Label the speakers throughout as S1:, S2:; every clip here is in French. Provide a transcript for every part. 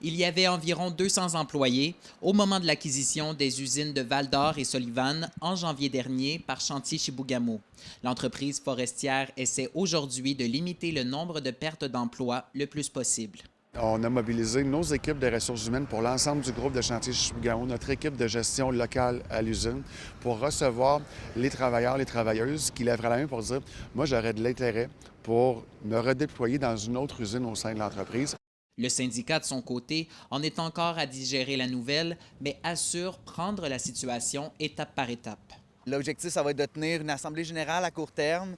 S1: Il y avait environ 200 employés au moment de l'acquisition des usines de Val-d'Or et Sullivan en janvier dernier par Chantier Chibougamau. L'entreprise forestière essaie aujourd'hui de limiter le nombre de pertes d'emplois le plus possible.
S2: On a mobilisé nos équipes de ressources humaines pour l'ensemble du groupe de Chantier Chibougamau, notre équipe de gestion locale à l'usine, pour recevoir les travailleurs, les travailleuses qui lèveraient la main pour dire « Moi, j'aurais de l'intérêt pour me redéployer dans une autre usine au sein de l'entreprise. »
S1: Le syndicat, de son côté, en est encore à digérer la nouvelle, mais assure prendre la situation étape par étape.
S3: L'objectif, ça va être de tenir une assemblée générale à court terme,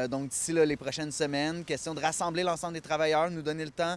S3: donc d'ici les prochaines semaines. Question de rassembler l'ensemble des travailleurs, nous donner le temps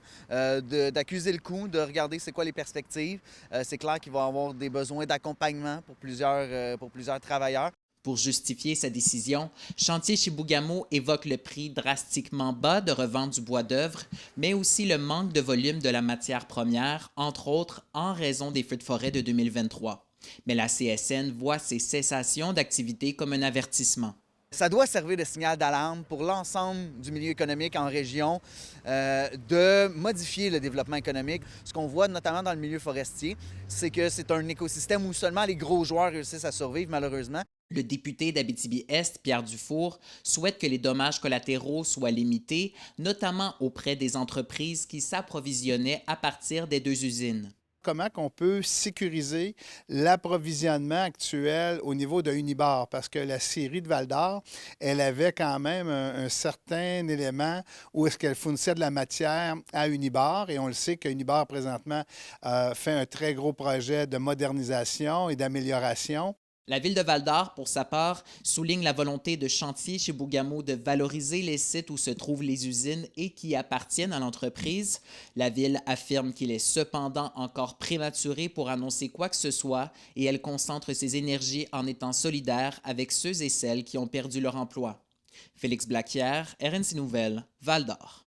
S3: d'accuser le coup, de regarder c'est quoi les perspectives. C'est clair qu'il va y avoir des besoins d'accompagnement pour plusieurs travailleurs.
S1: Pour justifier sa décision, Chantier Chibougamau évoque le prix drastiquement bas de revente du bois d'œuvre, mais aussi le manque de volume de la matière première, entre autres en raison des feux de forêt de 2023. Mais la CSN voit ces cessations d'activité comme un avertissement.
S3: Ça doit servir de signal d'alarme pour l'ensemble du milieu économique en région, de modifier le développement économique. Ce qu'on voit notamment dans le milieu forestier, c'est que c'est un écosystème où seulement les gros joueurs réussissent à survivre, malheureusement.
S1: Le député d'Abitibi-Est, Pierre Dufour, souhaite que les dommages collatéraux soient limités, notamment auprès des entreprises qui s'approvisionnaient à partir des deux usines.
S4: Comment on peut sécuriser l'approvisionnement actuel au niveau de Unibar? Parce que la scierie de Val-d'Or, elle avait quand même un certain élément où est-ce qu'elle fournissait de la matière à Unibar. Et on le sait qu'Unibar, présentement, fait un très gros projet de modernisation et d'amélioration.
S1: La ville de Val-d'Or, pour sa part, souligne la volonté de Chantier Chibougamau de valoriser les sites où se trouvent les usines et qui appartiennent à l'entreprise. La ville affirme qu'il est cependant encore prématuré pour annoncer quoi que ce soit et elle concentre ses énergies en étant solidaire avec ceux et celles qui ont perdu leur emploi. Félix Blaquière, RNC Nouvelles, Val-d'Or.